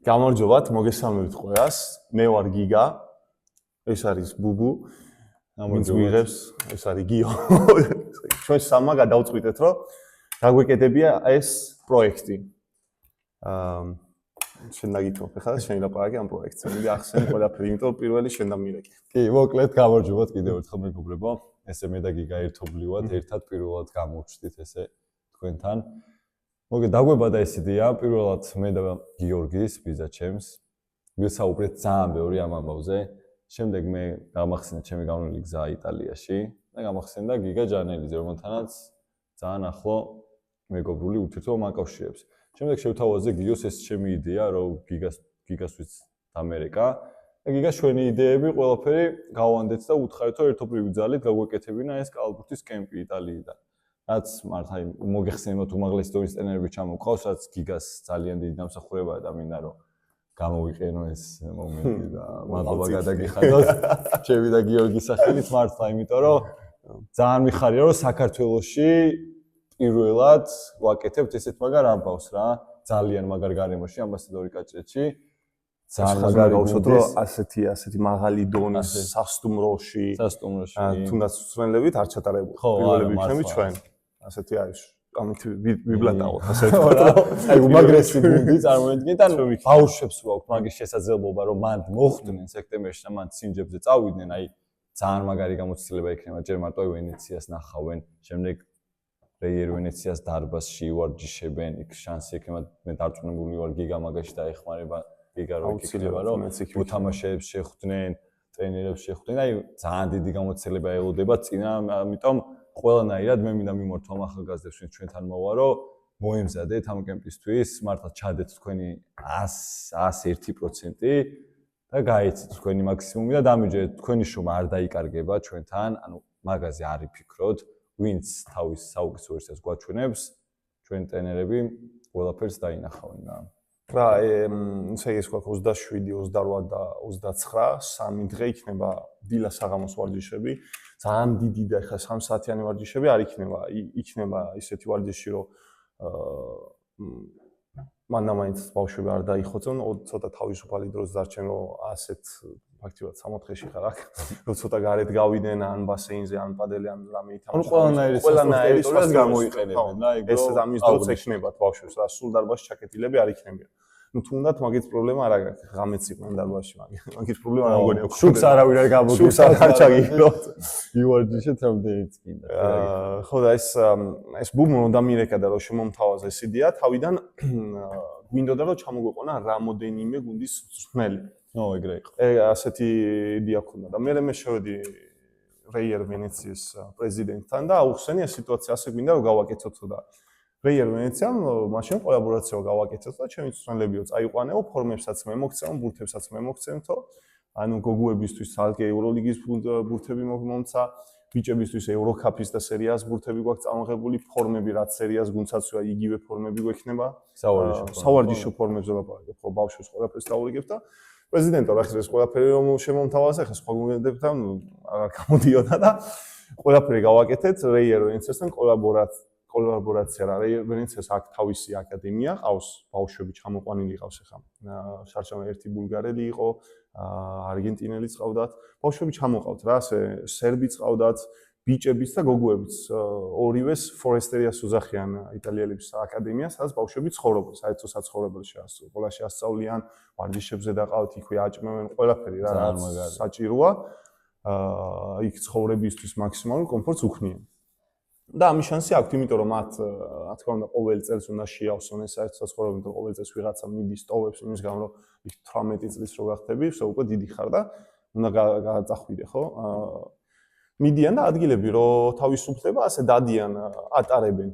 გამარჯობათ, მოგესალმებით ყველას. მე ვარ გიგა. ეს არის ბუბუ. გამარჯობათ. ეს არის გიო. ჩვენ სამმა გადავწყვიტეთ, რომ გაგვეკეთებია ეს პროექტი. შენ დაგითხოვ, ხა შენ ლაპარაკი ამ პროექტზე. მე ახსენე ყველაფერი, იმიტომ რომ პირველი შენ და მირეკი. კი, მოკლედ გამარჯობათ კიდევ ერთხელ მეგობრებო. ესე მე და გიგა ერთობლივად, ერთად პირველად გამოვჩდით ესე თქვენთან. მოგე დაგვებადა ეს იდეა, პირველად მე და გიორგის, ბიძა ჩემს. ვისაუბრეთ ძალიან ბევრი ამ ამბავზე. შემდეგ მე გამახსენე ჩემი გავლილი გზა იტალიაში და გამახსენდა გიგა ჯანელიძე, რომელთანაც ძალიან ახლო მეგობრული ურთიერთობა მაკავშირებს. შემდეგ შევთავაზე გიოს ეს ჩემი იდეა, რომ გიგას ვიც ამერიკა და გიგას ჩვენი იდეები ყველაფერი გავანდეთ და უთხარით, რომ ერთობლივი ძალით გაგვეკეთებინა ეს კალბურთის კემპი იტალიიდან. რაც მართლა მოგეხსენებათ უმაღლესი დონის ტრენერები ჩამოყავს, რაც გიგას ძალიან დიდი დამსახურებაა და მინდა რომ გამოვიყენო ეს მომენტი და მადლობა გადაგიხადოთ ჩემი და გიორგის სახელით მართლა, იმიტომ რომ ძალიან მიხარია რომ საქართველოში პირველად ვაკეთებთ ესეთ მაგარ ამბავს რა, ძალიან მაგარ გარემოში, ამბასადორი კაჭრეთში. ძალიან მაგარი გავუსვათ რომ ასეთი მაღალი დონის სასტუმროში თუნდაც უცვლელებით არ ჩატარებული. პირველები იქნებით ჩვენ. ასეთი არის ამით ვიბლატაოთ ასე ვთქვათ რომ აი უმაგრესი გუნდი წარმოედგინეთ ან ბავშვებს ვაქვთ მაგის შესაძლებლობა რომ მან მოხვდნენ სექტემბერში და მან სიმჯებზე წავიდნენ აი ძალიან მაგარი გამოცდილება იქნება ჯერ მარტო ვენეციას ნახავენ შემდეგ რეიერ ვენეციას დარბაზში ვარჯიშებენ იქ შანსი იქნება მე დარწმუნებული ვარ გიგა მაგაში დაეხმარება გიგა რო იქნება რომ მოთამაშეებს შეხვდნენ ტრენერებს შეხვდნენ აი ძალიან დიდი გამოცდილება ელოდება წინა ამიტომ ყველანაირად მე მინდა მიმართო ამ ახალგაზრდებს ვინც ჩვენთან მოვა რომ მოემზადეთ ამ კემპისთვის მართლა ჩადეთ თქვენი 101% და გაეცით თქვენი მაქსიმუმი და დამიჯერეთ თქვენი შრომა არ დაიკარგება ჩვენთან ანუ მაგაზე არ იფიქროთ ვინც თავის საუკეთესო ვერსიას გვაჩვენებს ჩვენ ტრენერები ყველაფერს დაინახავენ რა ესე ის გვაქვს 27 28 და 29 3 დღე იქნება დილა საღამოს ვარჯიშები ძალიან დიდი და ხა 3 საათიანი ვარჯიშები არ იქნება იქნება ისეთი ვარჯიში რომ მანამაინც ბავშვები არ დაიხოცონ ცოტა თავისუფალი დროც დარჩენ რომ ასეთ ფაქტიურად 64-ში ხარ აქ რომ цота გარეთ გავიდნენ ან ბასეინზე ან პადელი ან რამე ითამაშონ ყველანაირი სპორტს გამოიყენებენ და ეგ ეს ამის დროც ექნებათ ბავშვებს რა სულ დარბაზში ჩაკეტილები არ იქნებიან ну თუნდაც მაგის პრობლემა არ აქვს ღამეც იყვნენ დარბაზში მაგის პრობლემა არ მგონია შუქს არავინ არ გამოგიჩა შუქს არ ჩაგიგროთ ივარჯიშეთ ამდენიც კიდე ხო და ეს ბუმ უნდა მირეკა და რომ შემომთავაზა ეს იდეა თავიდან გვინდოდა რომ ჩამოგვეყონა რამოდენიმე გუნდის მსმელი ნო ეგრე იყო ასეთი იდეა ქონდა და მე შევედი რეიერ ვენეციის პრეზიდენტთან და აუხსენი ეს სიტუაცია ასე გვინდა რომ გავაკეთოთ და რეიერ ვენეციამ მაშინ კოლაბორაციო გავაკეთოთ და ჩემი მსმელებიო წაიყვანეო ფორმებსაც მე მოგცემ ბურთებსაც მე მოგცემთო ანუ გოგუებისთვის ალკე ევროლიგის ბურთები მომცა ბიჭებისთვის ევროკაფის და სერიას ბურთები გვაქვს წამოღებული ფორმები რაც სერიას გუნდსაცვია იგივე ფორმები გვექნება სავარჯიშო ფორმებზე ლაპარაკობ ხო ბავშვებს ყველაფერს დაურიგებ და პრეზიდენტო რა ხარ ეს ყველაფერი რომ შემომთავაზე ხა სხვა გუნდებთან აღარ გამოდიოდა და ყველაფერი გავაკეთეთ რეიერ ვენეციასთან კოლაბორაცია რა რეიერ ვენეციას აქ თავისი აკადემია ყავს ბავშვები ჩამოყვანილი ყავს ხა შარშამა ერთი ბულგარელი იყო არგენტინელიც ყავდათ ბავშვები ჩამოყავთ რა ასე სერბიც ყავდათ ბიჭებიც და გოგუებიც ორივეს ფორესტერიას უძახიან იტალიელების აკადემიას სადაც ბავშვები ცხოვრობენ საერთო საცხოვრებელში ყველა შეასწავლიან ვარჯიშებზე დაყავთ იქვე აჭმევენ ყველაფერი რა საჭიროა იქ ცხოვრებისთვის მაქსიმალური კომფორტს უქმნიან და ამის შანსი აქვს იმიტომ რომ მათ რა თქმა უნდა ყოველ წელს უნდა შეავსონ ეს საერთო საცხოვრებელი და ყოველ წელს ვიღაცა მიდის ტოვებს იმის გამო რომ იქ 18 წლის რო გახდები შე უკვე დიდი ხარ და უნდა გადაწახვიდე ხო მიდიან და ადგილები რომ თავისუფლება ასე დადიან ატარებენ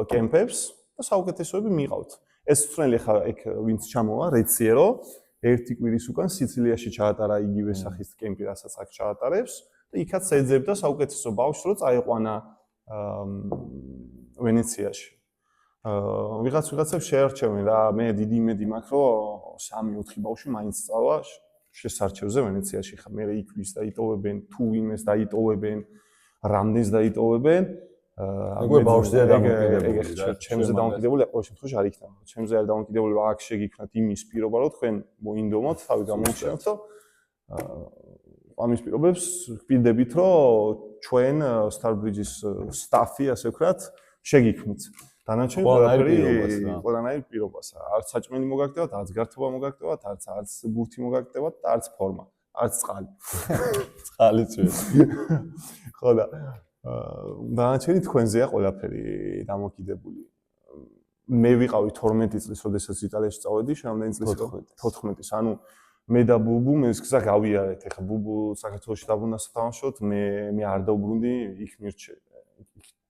კემპებს და საუკეთესოები მიყავთ ეს წვრილი ხა ეგ ვინც ჩამოვა რეციერო ერთი კვირის უკან სიცილიაში ჩაატარა იგივე სახის კემპი რასაც აქ ჩაატარებს და იქაც ეძებდა საუკეთესო ბავშვს რომ წაიყვანა ვენეციაში ვიღაცებს შეარჩევენ რა მე დიდი იმედი მაქვს რომ 3-4 ბავშვი მაინც წავა შესარჩევზე ვენეციაში ხა მე იქ ვის დაიტოვებენ თუ ვინმეს დაიტოვებენ რამდენს დაიტოვებენ უკვე ბავშვზეა დამოკიდებული და ჩემზე დამოკიდებული ყოველ შემთხვევაში არ იქნება. ჩემზე არ დამოკიდებული რა აქ შეგიქმნათ იმის პირობა, რომ თქვენ მოინდომოთ, თავი გამოუჩენოთ და ამის პირობებს ვპირდებით, რომ ჩვენ Starbridge-ის სტაფი, ასე ვქრათ, შეგიქმნით. დანარჩენი ყველანაირ პირობას. არც საჭმელი მოგაგდებათ, არც გართობა მოგაგდებათ, არც ბურთი მოგაგდებათ და არც ფორმა, არც წყალი. წყალიც ვერ. ხო და დანარჩენი თქვენზეა ყველაფერი დამოკიდებული. მე ვიყავი 12 წლის, როდესაც იტალიაში წავედი, რამდენი წლის იყო? 14-ის. ანუ მე და ბუბუ მის გზა გავიარეთ. ეხლა ბუბუ საქართველოში დაბრუნდა სათამაშოდ, მე არ დავბრუნდი, იქ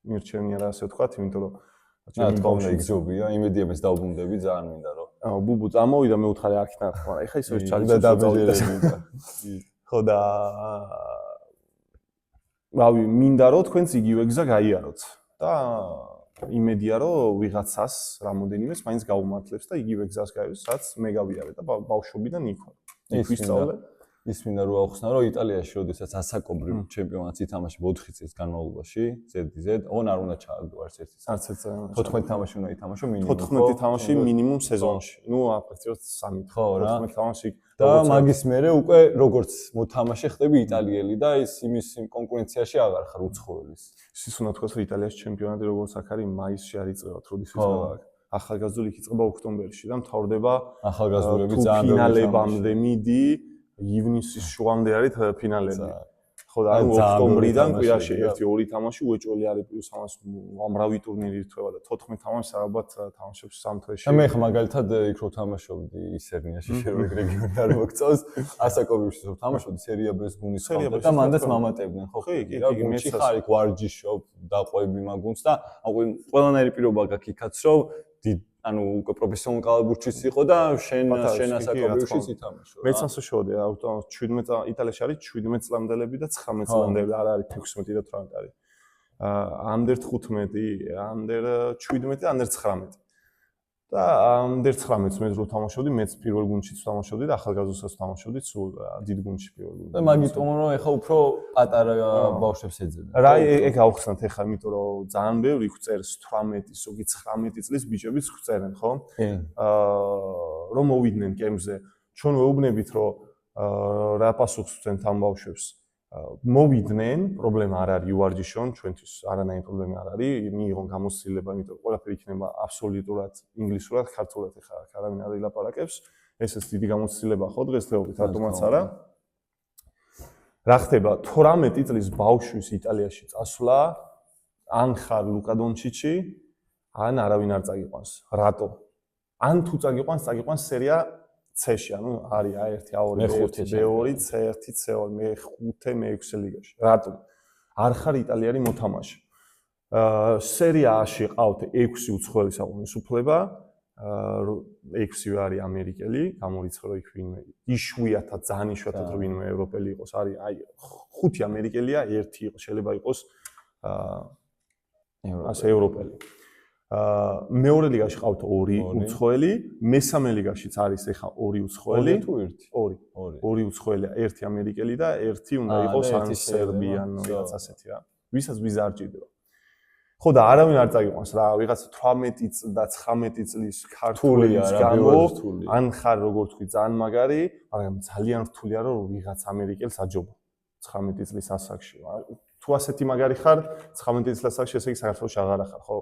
მირჩენია რა ასე ვთქვათ, იმიტომ რომ ჩემი ბავშვი გჯობია, იმედია მეც დავბრუნდები, ძალიან მინდა რომ. ბუბუ წამოვიდა, მე უთხარი აქ ნახე, მაგრამ ეხლა ისე ჩალის და დაბეჭდები და. ხო და რავი, მინდა რომ თქვენც იგივე გზა გაიაროთ და იმედია რომ ვიღაცას რამოდენიმეს მაინც გაუმართლებს და იგივე გზას გაიაროს, რაც მე გავიარე და ბავშვობიდან იქ ვარ. იქ ვისწავლე. ის მინდა რომ აუხსნა, რომ იტალიაში, როდესაც ასაკობრივ ჩემპიონატს ითამაშე 4 წლის განმავლობაში, ZDZ, ოღონ არ უნდა ჩააგდო არც ერთი. არც ერთი. 14 თამაში უნდა ითამაშო მინიმუმ. 14 თამაში მინიმუმ სეზონში. ნუ აფაქტიურად 3. ხო რა. 14 თამაში და მაგის მერე უკვე როგორც მოთამაშე ხდები იტალიელი და ის იმის კონკურენციაში აღარ ხარ უცხოელის. ის უნდა თქვას, რომ იტალიაში ჩემპიონატი როგორც აქ არის, მაისში არ იწყებათ, როდის იწყება აქ. ახალგაზრდული იქ იწყება ოქტომბერში და მთავრდება ახალგაზრდულები ძალიან ფინალებამდე მიდი, ივნისის შუამდე არის ფინალები. ხო და ანუ ოქტომბრიდან კვირაში 1-2 თამაში უეჭველი არის პლუს ამას ამრავი ტურნირი ირთვება და 14 თამაშს ალბათ თამაშობს 3 თვეში. და მე ხა მაგალითად იქ რო თამაშობდი ისერნიაში შერვეგ რეგიონი არ მოგწონს, ასაკობრივში რო თამაშობდი სერია ბეს გუნის ხალხი და მანდაც მამატებდნენ, ხო კი, რა გუნდში ხარ იქ ვარჯიშობ, დაყვები მაგუნს და ყველანაირი პირობა გაქვს იქაც რომ ანუ უკვე პროფესიონალ კალიბურშიც იყო და შენ ასაკობრივშიც ითამაშო. მეც ასე შევდი, 17 იტალიაში არის 17 წლამდელები და 19 წლამდელები, არ არის 16 და 18 არის. under 15, under 17 და under 19. და under 19-ს მე რო თამაშობდი, მეც პირველ გუნდშიც თამაშობდი და ახალგაზრდულსაც თამაშობდი სულ დიდ გუნდში პირველ გუნდში. და მაგიტომ რომ ეხა უფრო პატარა ბავშვებს ეძებენ. რა ეგ ავხსნათ ეხა, იმიტომ რომ ძალიან ბევრი ხვწერს 18, ზოგი 19 წლის ბიჭებიც ხვწერენ, ხო? რომ მოვიდნენ კემზე. ჩვენ ვეუბნებით, რომ რა პასუხს ვცემთ ამ ბავშვებს. მოვიდნენ, პრობლემა არ არის უვარჯიშონ, ჩვენთვის არანაირი პრობლემა არ არის, მიიღონ გამოცდილება, იმიტომ რომ ყველაფერი იქნება აბსოლუტურად ინგლისურად, ქართულად ეხა არავინ არ ილაპარაკებს. ესეც დიდი გამოცდილება ხო დღესდღეობით, რატომაც არა. რა ხდება 18 წლის ბავშვის იტალიაში წასვლა, ან ხარ ლუკა დონჩიჩი, ან არავინ არ წაგიყვანს. რატო? ან თუ წაგიყვანს სერია C-ში, ანუ არის A1, A2, B1, B2, C1, C2, მე5, მე6 ლიგაში. რატო? არ ხარ იტალიელი მოთამაშე. სერია A-ში ყავთ 6 უცხოელი საყომისუფლება, 6-ვე არის ამერიკელი, გამორიცხე რომ იქ ვინმე იშვიათად, ძალიან იშვიათად რომ ვინმე ევროპელი იყოს, არის აი 5 ამერიკელია, 1 იყოს, შეიძლება იყოს ასე ევროპელი. მეორე ლიგაში ყავთ 2 უცხოელი, მესამე ლიგაშიც არის ეხა 2 უცხოელი. 2 თუ 1? 2 უცხოელი, 1 ამერიკელი და 1 უნდა იყოს ან სერბიან რაღაც ასეთი რა. ვისაც ვიზა არ ჭირდება. ხო და არავინ არ წაგიყვანს რა, ვიღაცა 18 და 19 წლის ქართულის გამო, ან ხარ როგორ თქვი, ძალიან მაგარი, მაგრამ ძალიან რთულია რომ ვიღაც ამერიკელს აჯობა 19 წლის ასაკში. თუ ასეთი მაგარი ხარ, 19 წლის ასაკში ესე იგი საქართველოში აღარ ხარ, ხო?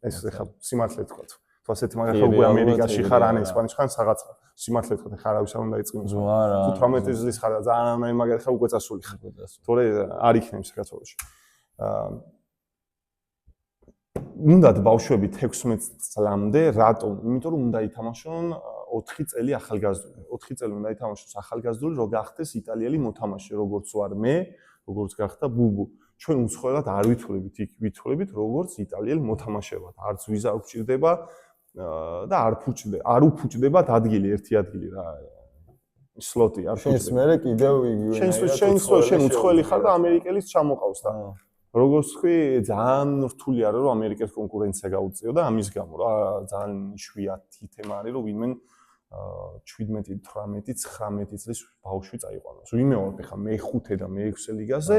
ეს ეხა სიმართლე თქვა. თუ ასეთი მაგარი ხარ, უკვე ამერიკაში ხარ, ან ესპანეთში ხარ, რაღაცა. სიმართლე თქვა, ხარ არავის არ უნდა იწყინოს. თუ 18 წლის ხარ და ძალიან მაგარი ხარ, უკვე წასული ხარ. თორე არ იქნებ საქართველოში. უნდათ ბავშვები 16 წლამდე, რატომ? იმიტომ რომ უნდა ითამაშონ 4 წელი ახალგაზრდული. 4 წელი უნდა ითამაშოს ახალგაზრდული, რომ გახდეს იტალიელი მოთამაშე, როგორც ვარ მე, როგორც გახდა ბუბუ. ჩვენ უცხოელად არ ვითვლებით, იქ ვითვლებით, როგორც იტალიელი მოთამაშე ვართ. არც ვიზა არ გვჭირდება და არ უფუჭდება ადგილი, ერთი ადგილი რა. სლოტი არ შენს მერე კიდევ იგივე. შენ უცხოელი ხარ და ამერიკელის ჩამოყავს და როგორც თქვი, ძალიან რთული არის რომ ამერიკას კონკურენცია გაუწიო და ამის გამო რა ძალიან იშვიათი თემა არის რომ ვინმე 17, 18, 19 წლის ბავშვი წაიყვანოს. ვინმე ვარ ხა მე5 და მე6 ლიგაზე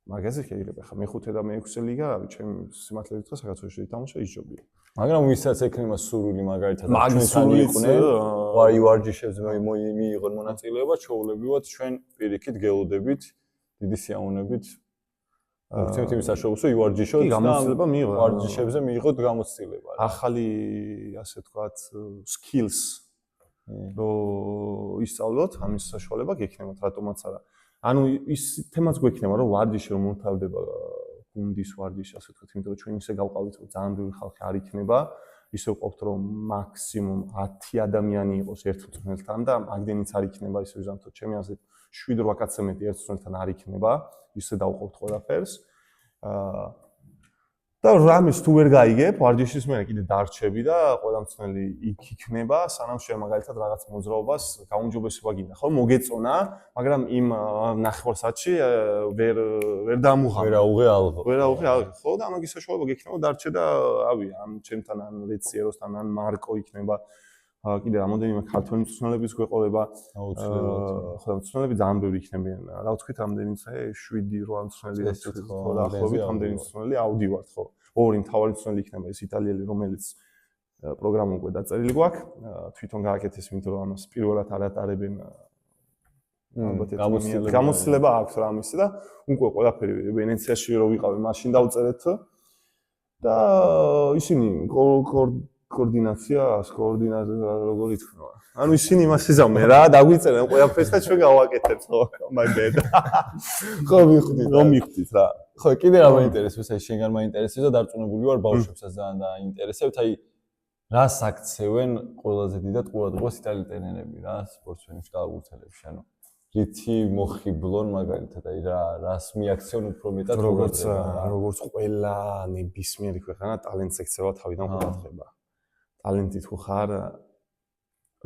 მაგაზე შეიძლება ხა მე-5 და მე-6 ლიგა, რავი, ჩემი სიმართლე გითხრა საქართველოში ითამაშა ისჯობია. მაგრამ ვისაც ექნება სურვილი მაგალითად მაგის ჩვენთან სურვილიც, იყვნენ, ვარჯიშებზე მიიღონ მონაწილეობა, ჩაოლებივად ჩვენ პირიქით გელოდებით, დიდი სიამოვნებით. ვქცევთ იმის საშუალებებს, რომ ივარჯიშოთ კი, გამოცდილება მიიღო. ვარჯიშებზე მიიღოთ გამოცდილება. ახალი, ასე ვთქვათ, skills რომ ისწავლოთ, ამის საშუალება გექნებათ, რატომაც არა. ანუ ის თემაც გვექნება, რომ ვარჯიში რომ მომთავრდება გუნდის ვარჯიში, ასე ვთქვათ, იმიტომ რომ ჩვენ ისე გავყავით, რომ ძალიან ბევრი ხალხი არ იქნება, ისე ვყოფთ, რომ მაქსიმუმ 10 ადამიანი იყოს ერთ მწვრთნელთან და მაგდენიც არ იქნება, ისე ვიზამთროთ, ჩემი აზრით 7-8 კაცზე მეტი ერთ მწვრთნელთან არ იქნება, ისე დავყოფთ ყველაფერს. და რამის თუ ვერ გაიგებ, ვარჯიშის მერე კიდე დარჩები და ყველა მწვრთნელი იქ იქნება, სანამ შენ მაგალითად რაღაც მოძრაობას გაუმჯობესება გინდა, ხო? მოგეწონა, მაგრამ იმ ნახევარსაათში ვერ დამუღამე. ვერაუღე ალღო. ვერაუღე ალღო, ხო? და მაგის საშუალება გექნება დარჩე და რავი, ამ ჩემთან ან რეციეროსთან ან მარკო იქნება. კიდე რამოდენიმე ქართველი მწვრთნელებიც გვეყოლება. აუცილებლად. ხო, მწვრთნელები ძალიან ბევრი იქნებიან. რა ვთქვით, ამდენი წე 7-8 მწვრთნელი ხო, დაახლოებით ამდენი მწვრთნელი ავდივართ, ხო. ორი მთავარი მწვრთნელი იქნება ეს იტალიელი, რომელიც პროგრამა უკვე დაწერილი გვაქვს. თვითონ გააკეთეს, იმიტომ რომ ამას პირველად არ ატარებენ. ალბათ გამოცდილება აქვს რამისი და უკვე ყველაფერი ვენეციაში რო ვიყავი, მაშინ დავწერეთ და ისინი კოორდინაცია როგორ ითქვა. ანუ ისინი იმას იზამენ რა, დაგვიწერენ ყველაფერს და ჩვენ გავაკეთებთ, ხო, მაგდეთ. ხო, მიხვდით. რომ მიხვდით რა. ხო, კიდე რა მაინტერესებს, აი შენგან მაინტერესებს და დარწმუნებული ვარ ბავშვებსაც ძალიან დაინტერესებთ, აი რას აქცევენ ყველაზე დიდად ყურადღებას იტალიელი ტრენერები რა, სპორტსმენებს გააუცელებს, ანუ რითი მოხიბლონ მაგალითად, აი რას მიაქცევენ უფრო მეტად როგორც ყველა ნებისმიერი ქვეყანა ტალენტს ექცევა თავიდან ყურადღება. ტალენტი თუ ხარ,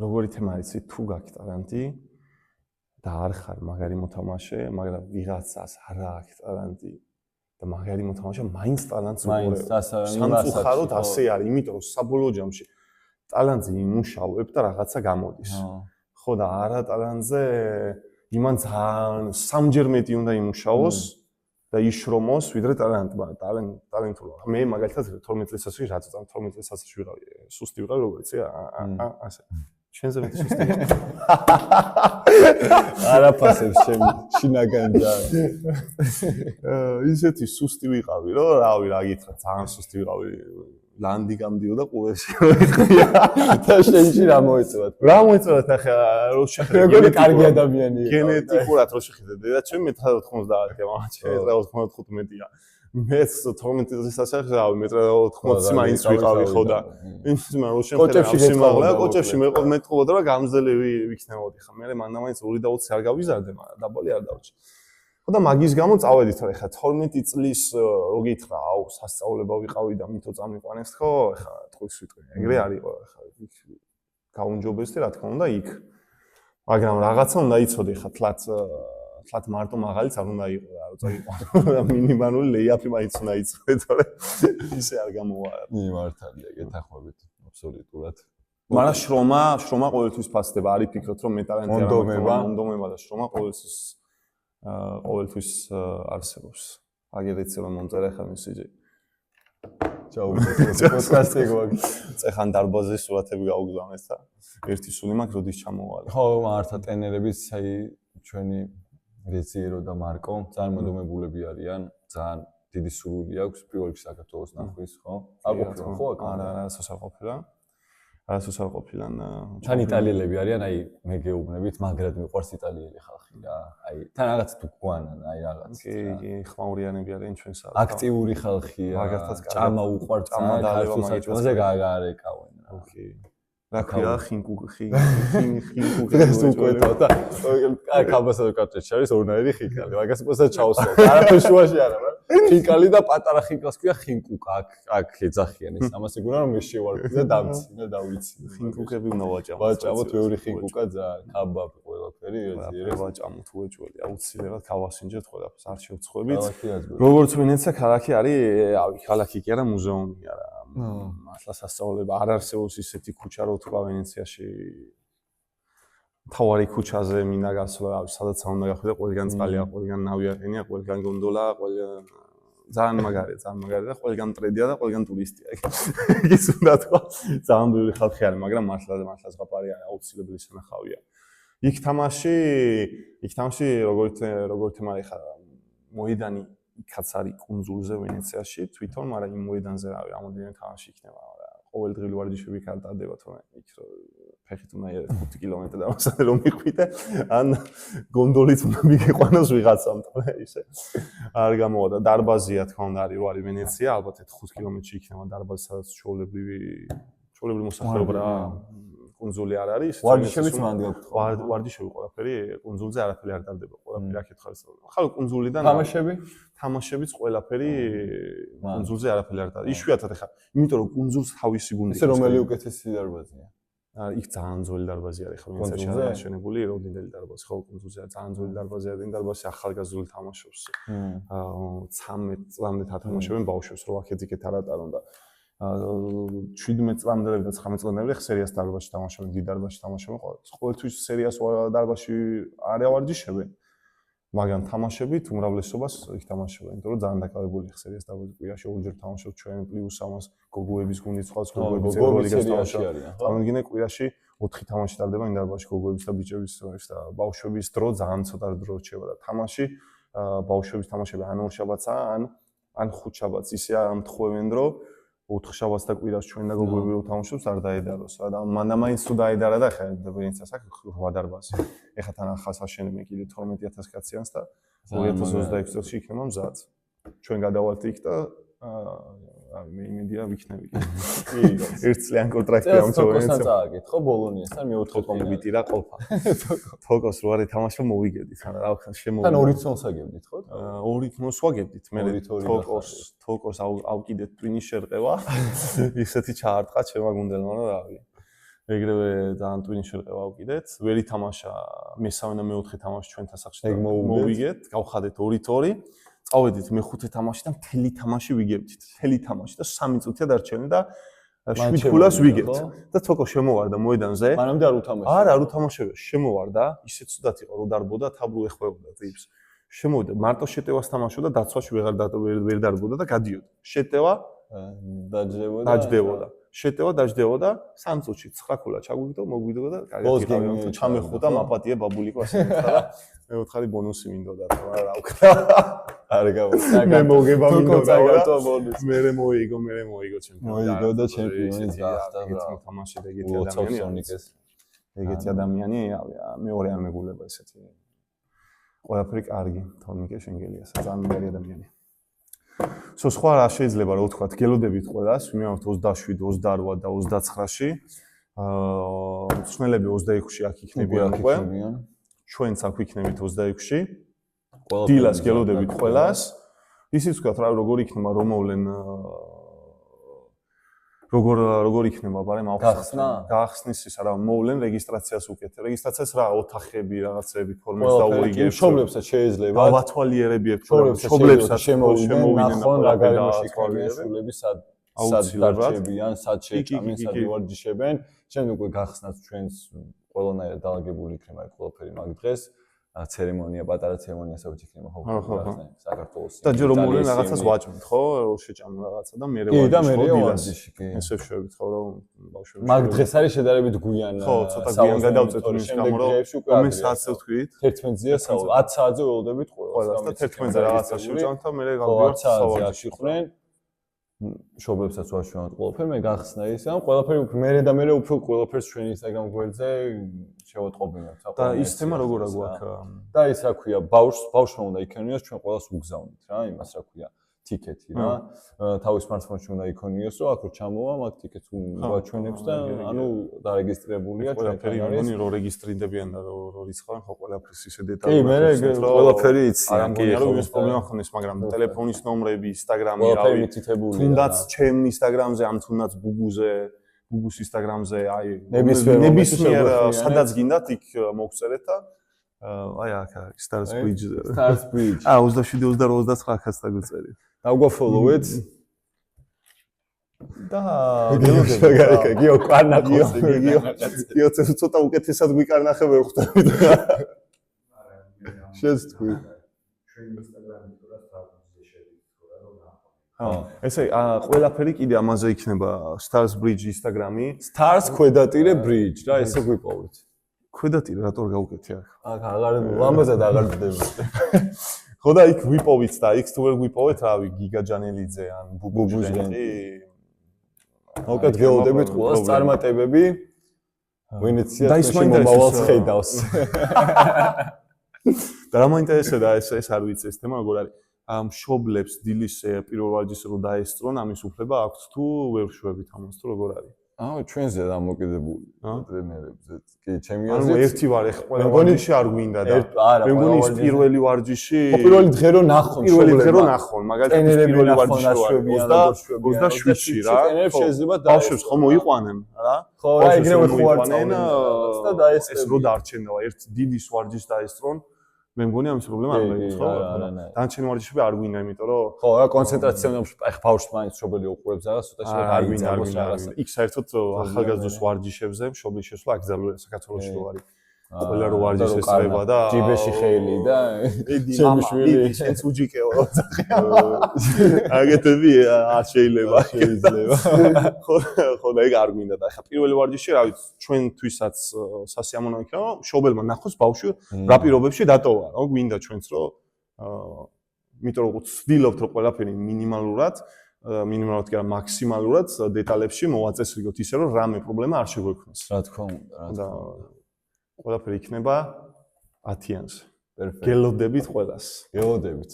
როგორი თემა არის, თუ გაქვს ტალენტი და არ ხარ მაგარი მოთამაშე, მაგრამ ვიღაცას არ აქვს ტალენტი და მაგარი მოთამაშე, მაინც ტალანტს უყურებ. სამწუხაროდ ასე არის, იმიტომ რომ საბოლოო ჯამში ტალანტზე იმუშავებ და რაღაცა გამოდის. ხო და არა ტალანტზე იმან ძალიან სამჯერ მეტი უნდა იმუშაოს და იშრომოს, ვიდრე ტალანტმა. ტალენტურა. მე მაგალითად 12 წელიწადში რაც ვწამ 12 წელიწადში ვიყავი, სუსტი ვიყავი, როგორ იცი, ასე. ჩვენზე მეტი სუსტი. არაფასებს ჩემი შინაგანი ჯარი. ისეთი სუსტი ვიყავი, რომ რავი, რა გითხრა, ძალიან სუსტი ვიყავი. ლანდი გამდიოდა ყურეში. და შენში რა მოეწევათ? რა მოეწევათ ახლა, რო შეხედე. როგორი კარგი ადამიანი იყო. გენეტიკურად რო შეხედე, და ჩვენ მეტრ 90-ია, მაგრამ მეტრ 95-ია. მე 12 წელიწადში რავი, მეტრ 80 მაინც ვიყავი ხო და იმის მაგრამ რო შეხედე ავსიმაღლა, კოჭებში მეტყობოდა რომ გამძლე ვიქნებოდი ხა. მე მანდამაინც 2.20 არ გავიზარდე, მაგრამ დაბალი არ დავჭი. ხო და მაგის გამო წავედით რა, ხა 12 წლის რო გითხრა, აუ, სასწავლება ვიყავი და მითო წამიყვანეს ხო, ხა ტყვის ვიტყვი. ეგრე არისო, ხა იქ გაუნჯობესდი რა თქმა უნდა იქ. მაგრამ რაღაცა უნდა იცოდე ხა თლათ მარტო მაღალიც არ უნდა იყო რა, როცა იყო მინიმალური ლეიაფი მაინც უნდა იცოდე, თორე ისე არ გამოვა. მართალია, გეთანხმებით აბსოლუტურად. მაგრამ შრომა ყოველთვის ფასდება, არის ფიქრობთ რომ მე ტალენტი არ მაქვს, მონდომება და შრომა ყოველთვის არსებობს. აგერიც რომ მომწერე ხარ მესიჯი. ჩაუვიწყეთ პოდკასტი გვაქვს. წეხან დარბაზზე სურათები გაუგზავნეს და ერთი სული მაქვს როდის ჩამოვალე. ხო, მართლა ტრენერებიც აი ჩვენი რეციერო და მარკო ძალიან მოდომებულები არიან, ძალიან დიდი სურვილი აქვს პირველ რიგში საქართველოს ნახვის, ხო? არ ყოფილა ხო აქ? არასოდეს არ ყოფილა. არასოდეს არ ყოფილან. თან იტალიელები არიან, აი მე გეუბნებით, მაგრად მიყვარს იტალიელი ხალხი რა. აი თან რაღაც თუ გვანან, აი რაღაც. კი, ხმაურიანები არიან ჩვენსა. აქტიური ხალხია. ჭამა უყვართ, ჭამა დალევა მაგაზე გაარეკავენ რა. ოკი. რა ქვია ხინკუკი ეს უკვეთა და კაბასა და კარტეჩი არის ორნაირი ხინკალი მაგას მოსა ჩაუსვა არაფერ შუაში არა ხინკალი და პატარა ხინკალს ქვია ხინკუკა აქ ეძახიან ეს ამას ეგონა რომ მე შევარდი და დამცინა დავიცი ხინკუკები უნდა ვაჭამოთ მეორე ხინკუკა ძალიან კაბაბი ყველაფერი ეძიერე ვაჭამოთ უეჭველი აუცილებლად გავასინჯებთ ყველაფერს არ შევწყვებით როგორც ვენეცია ქალაქი არის ავი ქალაქი კი არა მუზეუმი არა მართლა სასწავლება არ არსებობს ისეთი ქუჩა რო თქვა ვენეციაში თავარი ქუჩაზე მინდა გასვლა, სადაც უნდა გახვიდე, ყველგან წყალია, ყველგან ნავი აყენია, ყველგან გონდოლა, ყველგან ძალიან მაგარია და ყველგან ტრედია და ყველგან ტურისტია. ის უნდა თქვა, ძალიან ბევრი ხალხი არის, მაგრამ მართლა ზღაპარი არის, აუცილებელი სანახავია. იქ თამაში როგორ თემარი ხარ, მოედანი იქაც არის კუნძულზე ვენეციაში, თვითონ, მაგრამ იმ მოედანზე რავი, რამოდენიმე თამაში იქნება, მაგრამ ყოველდღიური ვარჯიშები კარტადება, თორემ იქ ფეხით უნდა 5 კილომეტრი დავასადე რომ მიხვიდე, ან გონდოლით უნდა მიგეყვანოს ვიღაცამ, თორე ისე არ გამოვა და დარბაზია თქმა უნდა არის, რო არის ვენეცია, ალბათ 5 კილომეტრში იქნება დარბაზი, სადაც ჩვეულებრივი მოსახლეობა რა კუნძული არ არის. ვარჯიშებიც მანდ გაქვთ. ვარჯიშები ყველაფერი კუნძულზე არაფერი არ დარდება, ყველაფერი აქეთ ხარ. ხალხ კუნძულიდან თამაშებიც ყველაფერი კუნძულზე არაფერი არ დარდება. იშვიათად ხარ, იმიტომ რომ კუნძულს თავისი გუნდი. ესე რომელი უკეთესი დარბაზია? იქ ძალიან ძველი დარბაზი არის ხო, ვინცეში აღაშენებული, როდინდელი დარბაზი ხო, კუნძულზე ძალიან ძველი დარბაზია, დინ დარბაზი ახალგაზრდული თამაშობს. 13 წლამდე თამაშობენ ბავშვებს, რო აქეთ არატარონ და 17 წლამდელი და 19 წლამდელი სერიას დარბაზში თამაშობენ, დიდ დარბაზში თამაშობენ, ყოველთვის სერიას დარბაზში არ ავარჯიშებენ. მაგრამ თამაშებით უმრავლესობას იქ თამაშობენ, იმიტომ რომ ძალიან დაკავებული სერიას დარბაზი კვირაში ორჯერ თამაშობთ ჩვენ პლუს ამას გოგოების გუნდი სხვა გოგოების ეროვნულიგას თამაშობენ. ამგინე კვირაში 4 თამაში ტარდება იმ დარბაზში გოგოების და ბიჭების და ბავშვების დრო ძალიან ცოტა დრო რჩება და თამაში ბავშვების თამაშები ან ორშაბათსაა ან ხუთშაბათს ისე ამთხოვენ რომ 4 შაბათს და კვირას ჩვენ და გოგოები რო თამაშობს არ დაედაროს რა და მანდამაინც თუ დაედარა და ხა ვინცას აქ 8 დარბაზი. ეხლა თან ახალს აშენებენ კიდე 12000 კაციანს და 2026 წელს იქნება მზად. ჩვენ გადავალთ იქ და მე იმედია ვიქნები. კი, ერთწლიან კონტრაქტი ამწოვენეთ. წააგეთ ხო ბოლონიასთან მეოთხე კომიტი რა ყოფა. თოკოს რო არის თამაშო მოვიგებდით, ან რა ვქნა შემოვიდა. თან 2 თვენს აგებდით ხო? 2 თვენს ვაგებდით, მე თოკოს ავკიდეთ ტვინის შერყევა. ისეთი ჩაარტყა ჩემმა გუნდელმა რა რავი. ეგრევე ძალიან ტვინის შერყევა ავკიდეთ. ვერ ითამაშა მესამე და მეოთხე თამაში ჩვენთან სახში. მოვიგეთ, გავხადეთ 2-2. წავედით მეხუთე თამაშიდან მთელი თამაში ვიგებდით. მთელი თამაში და 3 წუთია დარჩენილი და 7 ქულას ვიგებთ. და თოკო შემოვარდა მოედანზე. მანამდე არ უთამაშებია. არ უთამაშებია. შემოვარდა, ისე ცუდად იყო, რომ დარბოდა, თაბლო ეხმებოდა ტიპს. შემოვიდა, მარტო შეტევას თამაშობდა, დაცვაში ვერ დარბოდა და გადიოდა. შეტევა დაჯდებოდა. შეტევა დაჯდებოდა 3 წუთში 9 ქულა ჩაგვიგდო, მოგვიდო და კარგი ჩამეხუდა მაპატია ბაბულიკო ასე ვთქვა და მე ვთხარი ბონუსი მინდოდა რა ვქნა. არ გავაკეთე. მე მოგება მინდოდა და მე მოიგო ჩემპიონი. მოიგო და ჩემპიონი გახდა რა. თამაში ეგეთი ადამიანი მეორე არ მეგულება ესეთი. ყველაფერი კარგი, თორნიკე შენგელია, ძალიან მაგარი ადამიანი. სხვა რა შეიძლება რა ვთქვა, გელოდებით ყველას, ვიმეორთ 27, 28 და 29-ში. მწვრთნელები 26-ში აქ იქნებიან უკვე. ჩვენც აქ ვიქნებით 26-ში. დილას გელოდებით ყველას. ისიც ვთქვათ რა როგორ იქნება რომ მოვლენ როგორ იქნება, ბარემ გაახსნის ისა რა მოვლენ რეგისტრაციას უკეთებ. რეგისტრაციას რა ოთახები, რაღაცები, ფორმებს დაურიგებ. მშობლებსაც შეიძლება. დავათვალიერებიეთ, მშობლებსაც შემოვიდნენ რა გარემოში იქნებიან შულები სად დარჩებიან, სად შეჭამენ, სად ვარჯიშებენ. ჩვენ უკვე გახსნათ ჩვენს ყველანაირად დაალაგებული იქნება ყველაფერი მაგ დღეს. ცერემონია, პატარა ცერემონია საერთოდ იქნება ხო საქართველოს. და ჯერ რომ მოვლენ რაღაცას ვაჭმით ხო, შეჭამო რაღაცა და მე ვარჯიში კი. ესე ვშევით ხო რომ ბავშვები. მაგ დღეს არის შედარებით გვიან. ხო, ცოტა გვიან გადავწეთ იმის გამო რომ მე საათზე ვთქვით. 11-ზეა საუბრობ. 10 საათზე ველოდებით ყველას და 11-ზე რაღაცა შევჭამთ და მე გავდივართ საათზე იყვნენ. მშობლებსაც ვაშუქებთ ყველაფერი, მე გახსნა ის, ან ყველაფერი მე უფრო ყველაფერს ჩვენ Instagram გვერდზე შევატყობინებთ. და ის თემა როგორ აგვაქვს? და ის რა ქვია, ბავშვმა უნდა იქონიოს, ჩვენ ყველას უგზავნით რა, იმას რა ქვია, ტიკეტი რა. თავის smartphone-ში უნდა იქონიოს, რომ აქ რო ჩამოვა, მაგ ტიკეტს გვაჩვენებს და ანუ დარეგისტრირებულია ყველაფერი, მგონი რომ რეგისტრირდებიან და რო რიცხავენ ხო ყველაფრის ისე დეტალურად. კი, მე ყველაფერი იციან, კი, ხო, ეს პრობლემა ხონდეს, მაგრამ ტელეფონის ნომრები, Instagram-ი, ყველაფერი მითითებულია. თუნდაც ჩემ Instagram-ზე, ამ თუნდაც ბუბუს Instagram-ზე, აი ნებისმიერ სადაც გინდათ იქ მოგწერეთ და აი აქ Stars Bridge. 27, 28, 29 აქაც დაგვწერეთ. დაგვაფოლოვეთ. და გიო კვარნახოს გიო ცოტა უკეთესად გვიკარნახე ვერ ხვდებით. შენს თქვი. ჩვენ ინსტაგრამით თუ რა სტრატეგიაზე შევიქცურა რომ ნახო. ესე ყველაფერი კიდე ამაზე იქნება Stars Bridge Instagram-ი. Stars ქვედატირე bridge რა ესე გვიპოვეთ. ქვედატირე რატო არ გავუკეთე აქ? აქ აღარ ლამაზად აღარ ვდება. ხო და იქ ვიპოვით და იქ თუ ვერ გვიპოვეთ, რავი, გიგა ჯანელიძე ან ბუბუჟენკი. მოკეთ გეოდებით ყველას წარმატებები. ვინც მომავალს ხედავს. და რა მაინტერესებდა ეს არ ვიცი ეს თემა როგორ არის. მშობლებს დილის პირველ ვარჯიშს რო დაესწრონ, ამის უფლება აქვთ თუ ვერ შვებით ამას თუ როგორ არის? ჩვენზე დამოკიდებული ტრენერებზე. კი, ჩემი ანუ აზრით ერთი ვარ ეხლა ყველა ვარჯიში არ გვინდა და მე მგონი ის პირველი ვარჯიში პირველი დღე რო ნახონ პირველი დღე რო ნახონ მაგალითად პირველი ვარჯიში რო 27-ში რა ტრენერებს შეიძლება ბავშვებს ხომ მოიყვანენ რა ხო რა ეგრევე ხვარწავენ და ეს რო დარჩენდა ერთ დიდის ვარჯიშს დაესწრონ მე მგონი ამის პრობლემა არ მექვს ხო დანარჩენი ვარჯიშები არ გვინდა იმიტომ რომ ხო რა კონცენტრაცია ეხ ბავშვს მაინც მშობელი უყურებს რაღაც ცოტა არ გვინდა იქ საერთოდ ახალგაზრდოს ვარჯიშებზე მშობლის შესვლა აკრძალულია საქართველოში რო არის ყველა რო ვარჯიშს ესწრება და ჯიბეში ხელი და ჩემი შვილი შენც უჯიკეო აგეთები არ შეიძლება ხო და ეგ არ გვინდა და ახლა პირველი ვარჯიში რა ვიცი ჩვენთვისაც სასიამოვნო იქნება რომ მშობელმა ნახოს ბავშვი რა პირობებში დატოვა რა გვინდა ჩვენც რომ იმიტომ რომ ვცდილობთ რომ ყველაფერი მინიმალურად კი არა მაქსიმალურად დეტალებში მოვაწესრიგოთ ისე რომ რამე პრობლემა არ შეგვექმნას რა თქმა უნდა ყველაფერი იქნება 10-იანზე. პერფექტ. გელოდებით ყველას. გელოდებით.